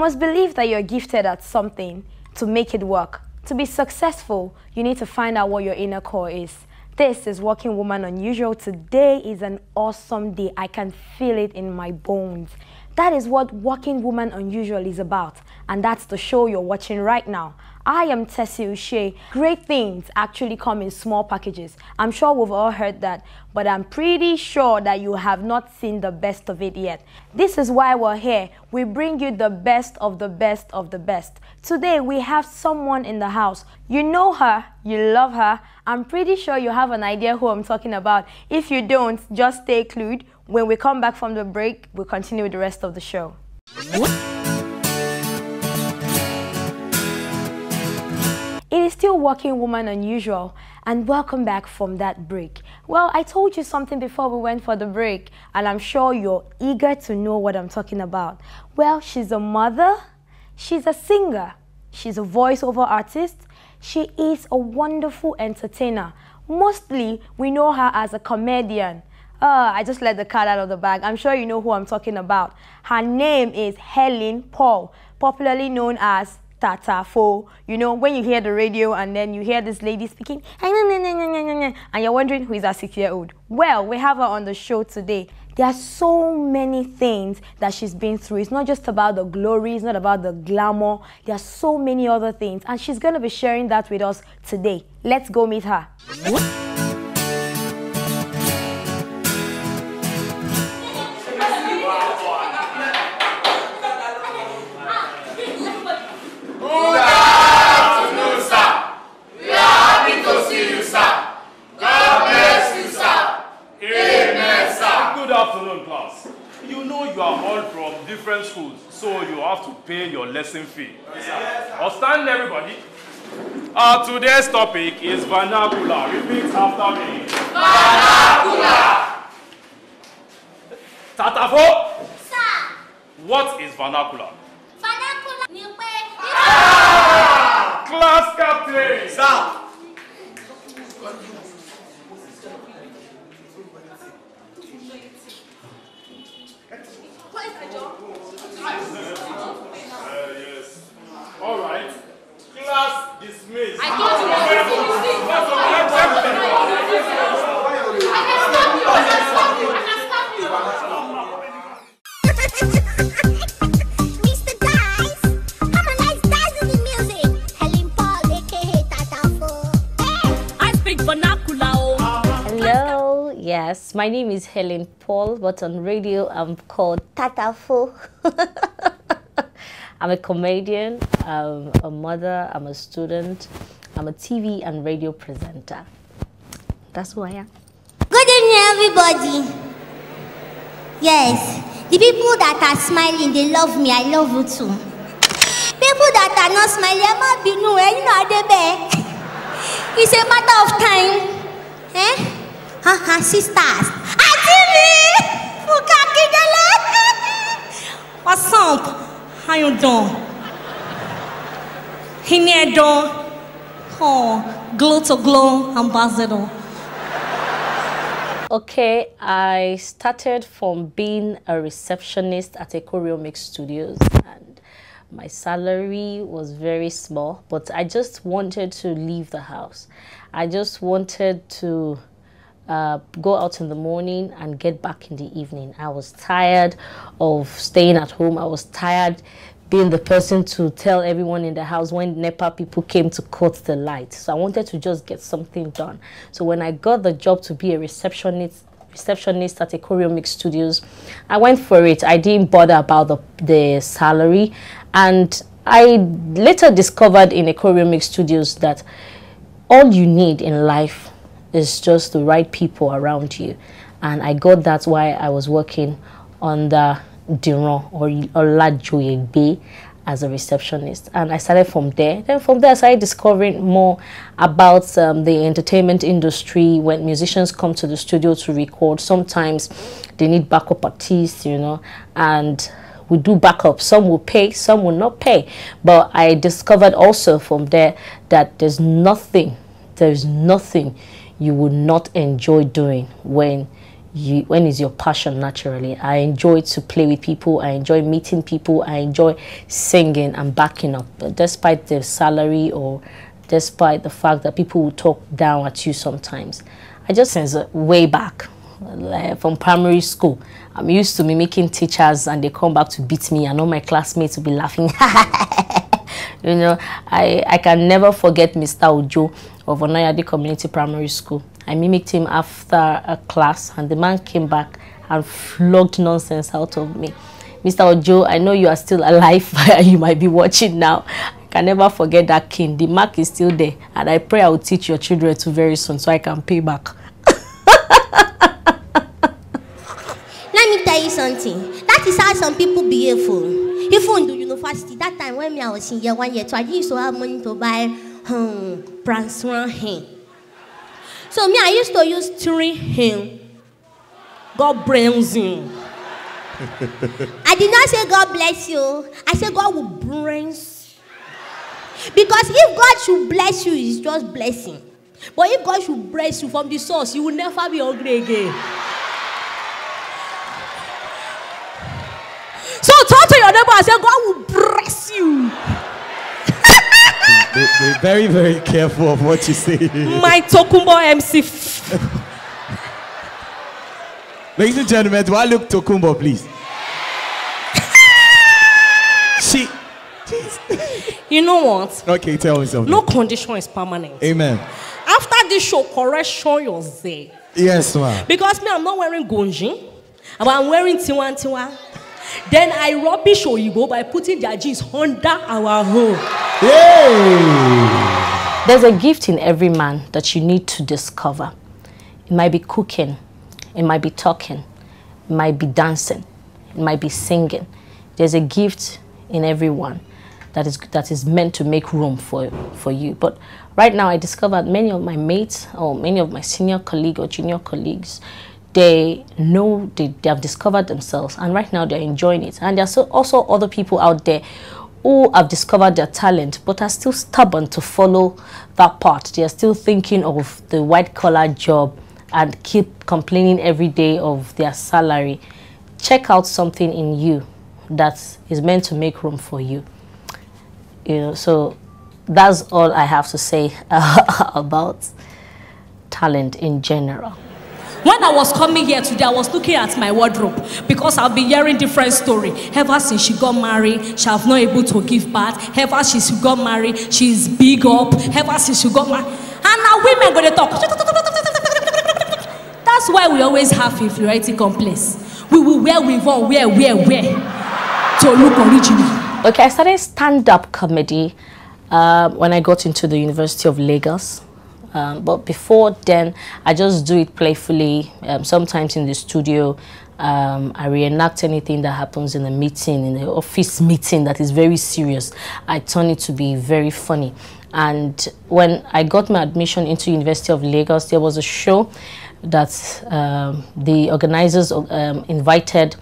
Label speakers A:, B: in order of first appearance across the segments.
A: must believe that you're gifted at something to make it work. To be successful, you need to find out what your inner core is. This is Working Woman Unusual. Today is an awesome day. I can feel it in my bones. That is what Working Woman Unusual is about. And that's the show you're watching right now. I am Tessie Uche. Great things actually come in small packages. I'm sure we've all heard that, but I'm pretty sure that you have not seen the best of it yet. This is why we're here. We bring you the best of the best of the best. Today we have someone in the house. You know her, you love her. I'm pretty sure you have an idea who I'm talking about. If you don't, just stay clued. When we come back from the break, we'll continue with the rest of the show. It is still Working Woman Unusual, and welcome back from that break. Well, I told you something before we went for the break, and I'm sure you're eager to know what I'm talking about. Well, she's a mother, she's a singer, she's a voiceover artist, she is a wonderful entertainer. Mostly, we know her as a comedian. I just let the cat out of the bag. I'm sure you know who I'm talking about. Her name is Helen Paul, popularly known as Tatafo. You know, when you hear the radio and then you hear this lady speaking, and you're wondering who is that 6-year-old. Well, we have her on the show today. There are so many things that she's been through. It's not just about the glory, it's not about the glamour. There are so many other things, and she's going to be sharing that with us today. Let's go meet her.
B: You are all from different schools, so you have to pay your lesson fee. Understand, everybody? Today's topic is vernacular. Repeat after me. Vernacular. Tatafo? Sir. What is vernacular? Vernacular. Class captain. Sir. Yes. All right. Class dismissed. I told you.
C: Mr. Dice, come on, let's dance to the music. Helen Paul, aka Tatafo.
D: I speak vernacular.
E: Hello, yes, my name is Helen Paul, but on radio I'm called Tatafo. I'm a comedian, I'm a mother, I'm a student, I'm a TV and radio presenter. That's who I am.
C: Good evening, everybody. Yes, the people that are smiling, they love me, I love you too. People that are not smiling, I'm not being you know, they beg. It's a matter of time. Eh? Sisters. What's up? How you doing? Here doing? Oh, glow to glow ambassador.
E: Okay, I started from being a receptionist at a Choreomix Studios, and my salary was very small, but I just wanted to leave the house. I just wanted to go out in the morning and get back in the evening. I was tired of staying at home. I was tired being the person to tell everyone in the house when NEPA people came to cut the light. So I wanted to just get something done. So when I got the job to be a receptionist at a Choreomix Studios, I went for it. I didn't bother about the salary, and I later discovered in a Choreomix Studios that all you need in life is just the right people around you. And I got that while I was working on the Diron or Olajoyegbe as a receptionist, and I started from there. Then from there I started discovering more about the entertainment industry. When musicians come to the studio to record, sometimes they need backup artists, you know, and we do backup. Some will pay, some will not pay. But I discovered also from there that there's nothing you would not enjoy doing when when is your passion naturally. I enjoy to play with people. I enjoy meeting people. I enjoy singing and backing up, despite the salary or despite the fact that people will talk down at you sometimes. I just since way back, like from primary school, I'm used to mimicking teachers, and they come back to beat me, and all my classmates will be laughing. You know, I can never forget Mr. Ojo of Onayade Community Primary School. I mimicked him after a class, and the man came back and flogged nonsense out of me. Mr. Ojo, I know you are still alive. You might be watching now. I can never forget that king. The mark is still there, and I pray I will teach your children too very soon so I can pay back.
C: Let me tell you something. That is how some people behave. Even in the university, that time when I was in year 1, year 2, I used to have money to buy Pranswan hen. So me, I used to use 3 hen. God brains you. I did not say God bless you. I said God will brains. Because if God should bless you, it's just blessing. But if God should bless you from the source, you will never be hungry again. So talk to your neighbor and say, God will bless you.
F: Be very, very careful of what you say.
D: My Tokumbo MC.
F: Ladies and gentlemen, do I look Tokumbo, please?
D: You know what?
F: Okay, tell me something.
D: No condition is permanent.
F: Amen.
D: After this show, correction your say.
F: Yes, ma'am.
D: Because me, I'm not wearing gonji, but I'm wearing tiwa tiwa. Then I rubbish Oyibo by putting their jeans under our home.
F: Yay!
E: There's a gift in every man that you need to discover. It might be cooking, it might be talking, it might be dancing, it might be singing. There's a gift in everyone that is meant to make room for you. But right now, I discovered many of my mates or many of my senior colleagues or junior colleagues, they know they have discovered themselves, and right now they're enjoying it. And there's also other people out there who have discovered their talent but are still stubborn to follow that part. They are still thinking of the white-collar job and keep complaining every day of their salary. Check out something in you that is meant to make room for you. You know, so that's all I have to say about talent in general.
D: When I was coming here today, I was looking at my wardrobe because I've been hearing different stories. Ever since she got married, she have not able to give birth. Ever since she got married, she's big up. Ever since she got married, and now women go to talk. That's why we always have inferiority complex. We will wear to look original.
E: Okay, I started stand-up comedy when I got into the University of Lagos. But before then, I just do it playfully. Sometimes in the studio, I reenact anything that happens in a meeting, in the office meeting that is very serious. I turn it to be very funny. And when I got my admission into University of Lagos, there was a show that the organizers invited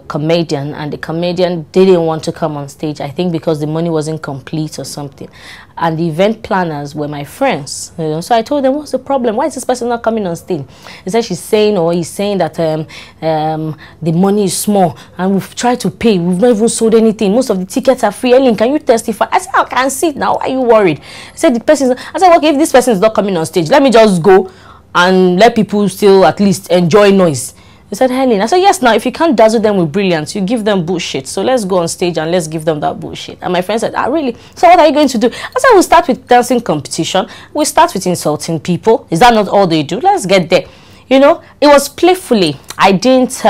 E: comedian, and the comedian didn't want to come on stage, I think because the money wasn't complete or something. And the event planners were my friends, you know, so I told them, what's the problem? Why is this person not coming on stage? He said he's saying that the money is small and we've tried to pay, we've not even sold anything, most of the tickets are free. Ellen, can you testify? I said, I can see it now, why are you worried? I said, I said, okay, if this person is not coming on stage, let me just go and let people still at least enjoy noise. He said, Helen. I said, yes, now, if you can't dazzle them with brilliance, you give them bullshit. So let's go on stage and let's give them that bullshit. And my friend said, really? So what are you going to do? I said, we'll start with dancing competition. We'll start with insulting people. Is that not all they do? Let's get there. You know, it was playfully. I didn't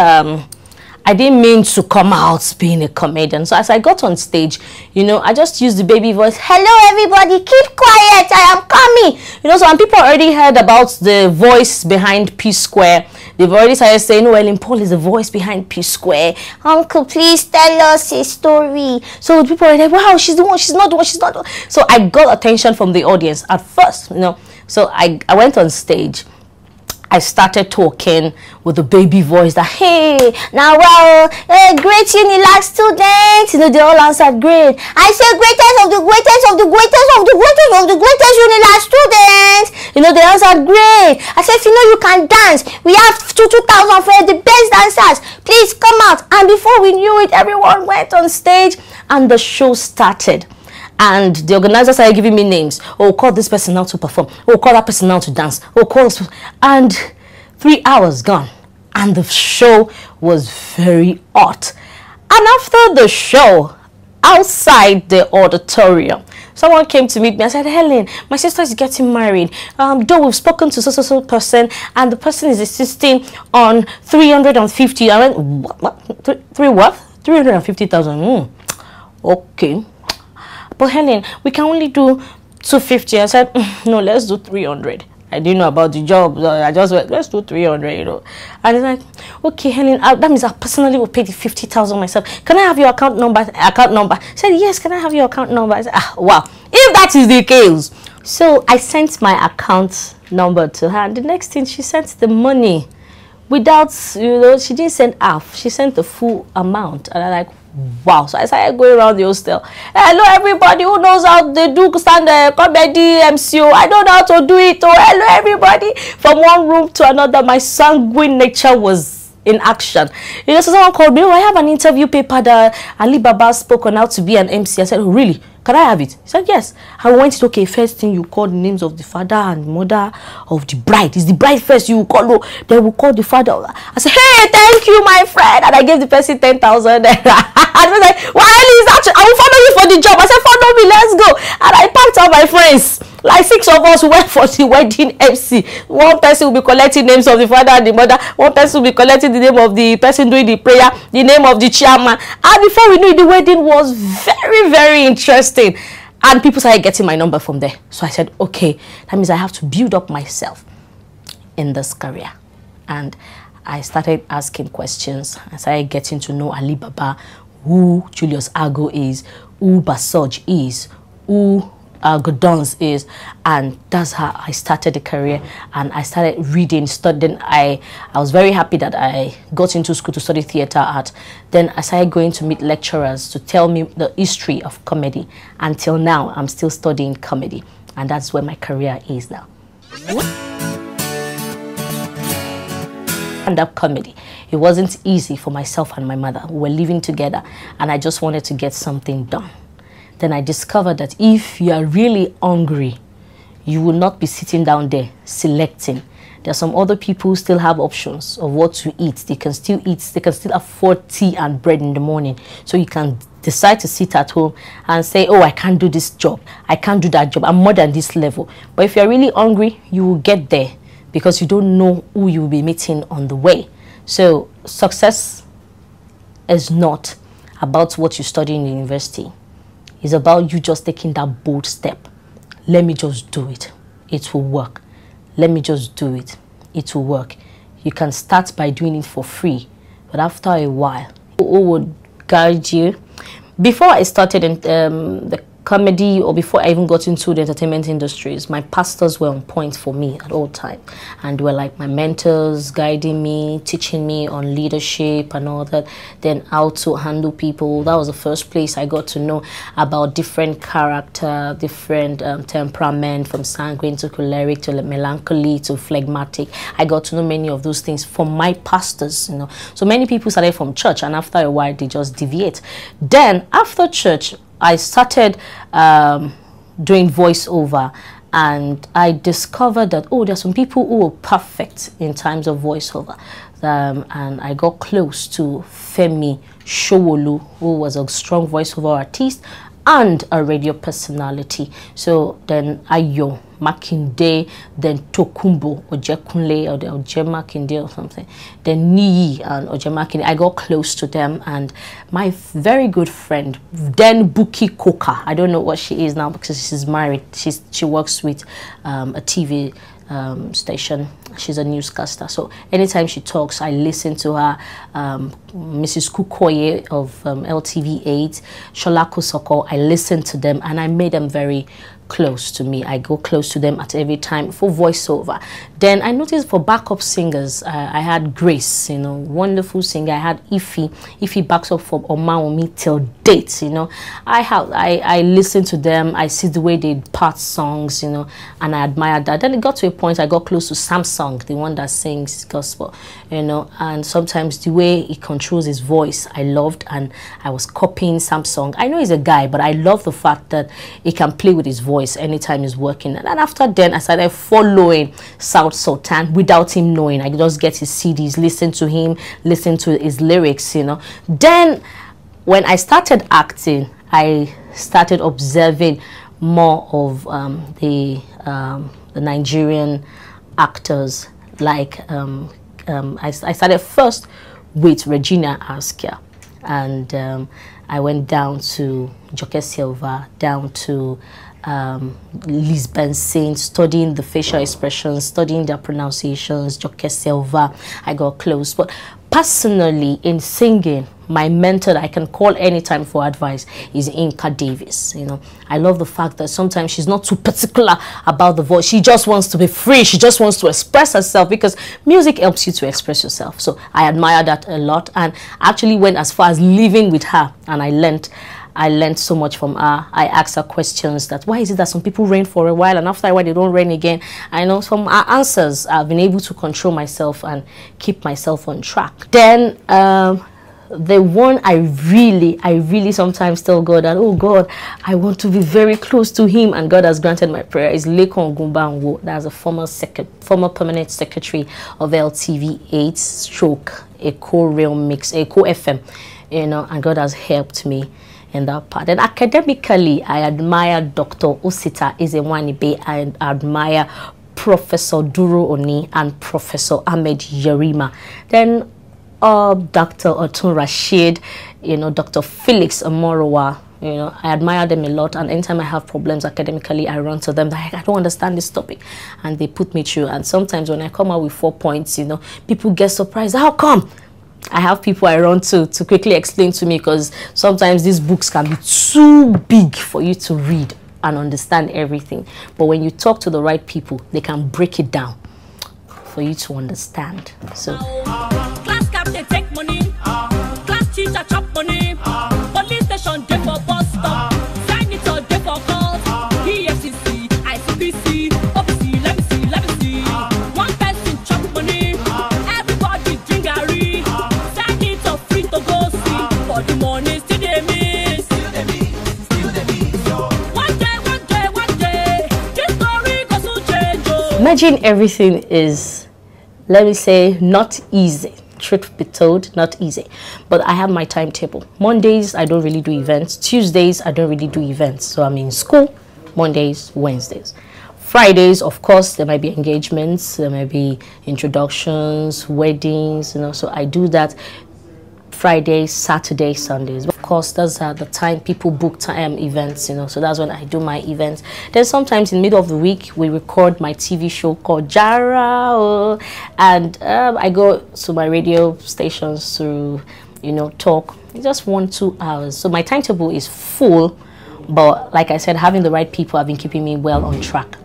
E: mean to come out being a comedian. So as I got on stage, you know, I just used the baby voice. Hello, everybody, keep quiet, I am coming. You know, so when people already heard about the voice behind P Square, they've already started saying, oh, Helen Paul is the voice behind P Square. Uncle, please tell us a story. So people are like, wow, she's the one, she's not the one, she's not the one. So I got attention from the audience at first, you know. So I went on stage. I started talking with a baby voice that, hey, now well, great Unilag students. You know, they all answered great. I say greatest of the greatest of the greatest of the greatest of the greatest Unilag students. You know, they answered great. I said, if you know you can dance, we have 2,000 for the best dancers. Please come out. And before we knew it, everyone went on stage and the show started. And the organizers started giving me names. Oh, call this person now to perform. Oh, call that person now to dance. Oh, call this person. And 3 hours gone. And the show was very hot. And after the show, outside the auditorium, someone came to meet me and said, Helen, my sister is getting married. Though we've spoken to so person, and the person is insisting on 350. I went, what? Three what? 350,000. Okay. But Helen, we can only do 250. I said, no, let's do 300. I didn't know about the job. I just went, let's do 300, you know. And it's like, okay, Helen, that means I personally will pay the 50,000 myself. Can I have your account number? I said, yes, can I have your account number? I said, wow, if that is the case. So I sent my account number to her. And the next thing, she sent the money without, you know, she didn't send half. She sent the full amount. And I'm like, wow. So I started going around the hostel. Hello everybody who knows how they do stand comedy MCO. I don't know how to do it. Oh, hello everybody. From one room to another, my sanguine nature was in action. You know, so someone called me, oh, I have an interview paper that Ali Baba spoke on how to be an MC. I said, oh really? Can I have it? He said, yes. I went to, okay, first thing you call the names of the father and mother of the bride. Is the bride first you call, oh, then we call the father. I said, hey, thank you, my friend. And I gave the person 10,000. And I was like, why is that? I will follow you for the job. I said, follow me, let's go. And I packed all my friends. Like 6 of us went for the wedding MC. One person will be collecting names of the father and the mother. One person will be collecting the name of the person doing the prayer, the name of the chairman. And before we knew it, the wedding was very, very interesting. And people started getting my number from there. So I said, okay, that means I have to build up myself in this career. And I started asking questions. I started getting to know Ali Baba, who Julius Ago is, who Basoj is, who Godons is, and that's how I started the career. And I started reading, studying. I was very happy that I got into school to study theater art. Then I started going to meet lecturers to tell me the history of comedy. Until now, I'm still studying comedy, and that's where my career is now. Stand-up comedy. It wasn't easy for myself and my mother. We were living together, and I just wanted to get something done. Then I discovered that if you are really hungry, you will not be sitting down there selecting. There are some other people who still have options of what to eat. They can still eat, they can still afford tea and bread in the morning. So you can decide to sit at home and say, oh, I can't do this job. I can't do that job. I'm more than this level. But if you're really hungry, you will get there because you don't know who you will be meeting on the way. So success is not about what you study in the university. It's about you just taking that bold step. Let me just do it. It will work. Let me just do it. It will work. You can start by doing it for free. But after a while, who would guide you? Before I started in the comedy, or before I even got into the entertainment industries, my pastors were on point for me at all times, and were like my mentors, guiding me, teaching me on leadership and all that, then how to handle people. That was the first place I got to know about different character, different temperament, from sanguine to choleric to melancholy to phlegmatic. I got to know many of those things from my pastors, you know. So many people started from church, and after a while they just deviate. Then after church, I started doing voiceover, and I discovered that, oh, there's some people who are perfect in times of voiceover. And I got close to Femi Showolu, who was a strong voiceover artist and a radio personality. So then Ayo Makinde, then Tokumbo Ojekunle, or the Oje Makinde or something, then Niyi and Oje Makinde. I got close to them, and my very good friend, then Buki Koka, I don't know what she is now because she's married. She works with a TV station. She's a newscaster, so anytime she talks, I listen to her Mrs. Kukoye of LTV8, Shola Kosoko. I listened to them and I made them very close to me. I go close to them at every time for voiceover. Then I noticed for backup singers, I had Grace, wonderful singer. I had Ify backs up for Omaomi till date, I listen to them. I see the way they part songs, and I admire that. Then it got to a point I got close to Samsung, the one that sings gospel, and sometimes the way he controls his voice, I loved, and I was copying Samsung. I know he's a guy, but I love the fact that he can play with his voice anytime he's working. And after then, I started following South Sultan without him knowing. I just get his CDs, listen to him, listen to his lyrics, Then when I started acting, I started observing more of the Nigerian actors. Like I started first with Regina Askia, and I went down to Joke Silva, down to Liz Benson, studying the facial expressions, studying their pronunciations, Joke Silva. I got close. But personally, in singing, my mentor that I can call anytime for advice is Inka Davis. I love the fact that sometimes she's not too particular about the voice. She just wants to be free. She just wants to express herself, because music helps you to express yourself. So I admire that a lot, and actually went as far as living with her, and I learned so much from her. I asked her questions that why is it that some people reign for a while and after a while they don't reign again. I know from her answers I've been able to control myself and keep myself on track. Then the one I really sometimes tell God that, oh God, I want to be very close to him, and God has granted my prayer, is Lekon Gumbanwo. That's a former permanent secretary of LTV8 stroke Echo Real Mix, Echo FM, and God has helped me in that part. And academically, I admire Dr. Osita Ezewanibe. I admire Professor Duro Oni and Professor Ahmed Yerima. Then Dr. Otun Rashid, Dr. Felix Amorowa, I admire them a lot, and anytime I have problems academically, I run to them. I don't understand this topic, and they put me through. And sometimes when I come out with 4 points, people get surprised. How come? I have people I run to quickly explain to me, because sometimes these books can be too big for you to read and understand everything. But when you talk to the right people, they can break it down for you to understand. So
D: class captain take money, class teacher chop money, police station dey for bus stop, senator dey for calls, EFCC, ICPC, OPC, let me see. One person chop money, everybody drink garri, senator free to go see, for the money still dey miss. One day, this story go soon change.
E: Imagine everything is, let me say, not easy. Truth be told, not easy. But I have my timetable. Mondays, I don't really do events. Tuesdays, I don't really do events. So I'm in school, Mondays, Wednesdays. Fridays, of course, there might be engagements, there might be introductions, weddings, so I do that Fridays, Saturdays, Sundays. Of course, those are the time people book events, so that's when I do my events. Then sometimes in the middle of the week, we record my TV show called Jara, and I go to my radio stations to, talk just 1-2 hours. So my timetable is full, but like I said, having the right people have been keeping me well on track.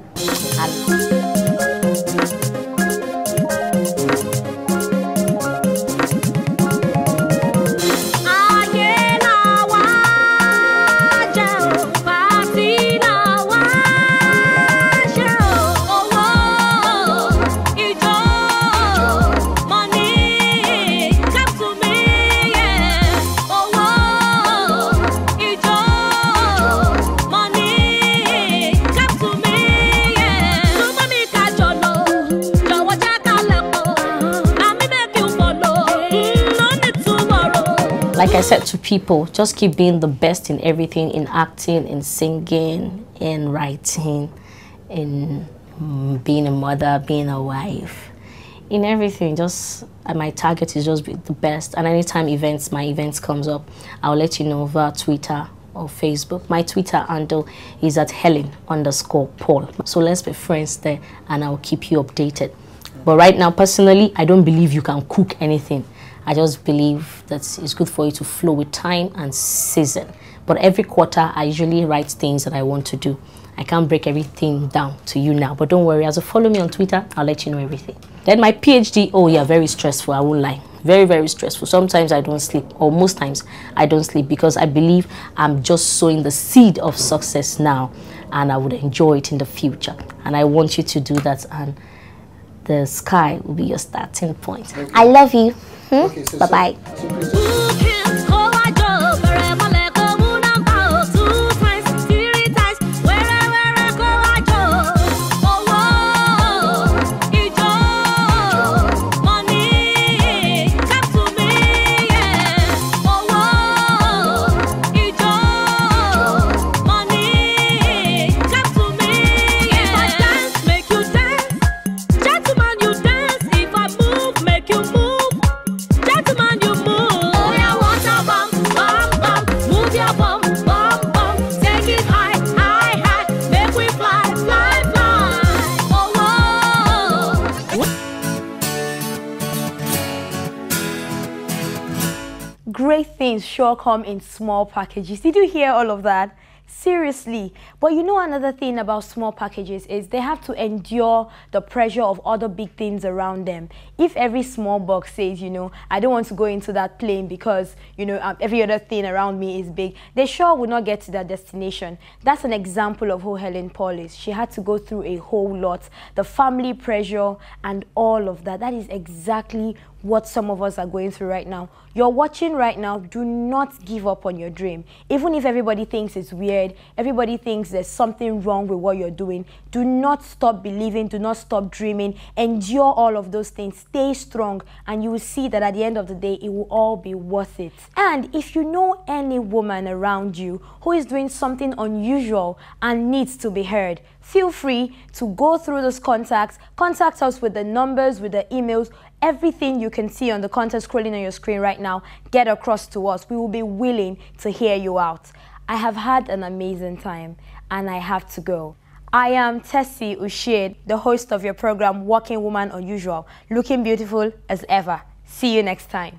E: Like I said to people, just keep being the best in everything, in acting, in singing, in writing, in being a mother, being a wife, in everything. Just my target is just be the best. And anytime my events comes up, I'll let you know via Twitter or Facebook. My Twitter handle is at Helen_Paul. So let's be friends there, and I'll keep you updated. But right now, personally, I don't believe you can cook anything I just believe that it's good for you to flow with time and season. But every quarter, I usually write things that I want to do. I can't break everything down to you now, but don't worry, as you follow me on Twitter, I'll let you know everything. Then my PhD, oh yeah, very stressful, I won't lie. Very, very stressful. Sometimes I don't sleep, or most times I don't sleep, because I believe I'm just sowing the seed of success now, and I would enjoy it in the future. And I want you to do that, and the sky will be your starting point.
C: Okay. I love you. Okay, so bye-bye.
A: Great things sure come in small packages. Did you hear all of that? Seriously. But you know, another thing about small packages is they have to endure the pressure of other big things around them. If every small box says, you know, I don't want to go into that plane because, you know, every other thing around me is big, they sure will not get to their destination. That's an example of who Helen Paul is. She had to go through a whole lot, the family pressure and all of that. That is exactly what some of us are going through right now. You're watching right now, do not give up on your dream. Even if everybody thinks it's weird, everybody thinks there's something wrong with what you're doing, do not stop believing, do not stop dreaming, endure all of those things, stay strong, and you will see that at the end of the day, it will all be worth it. And if you know any woman around you who is doing something unusual and needs to be heard, feel free to go through those contacts, contact us with the numbers, with the emails, everything you can see on the content scrolling on your screen right now, get across to us. We will be willing to hear you out. I have had an amazing time and I have to go. I am Tessie Ushid, the host of your program, Working Woman Unusual, looking beautiful as ever. See you next time.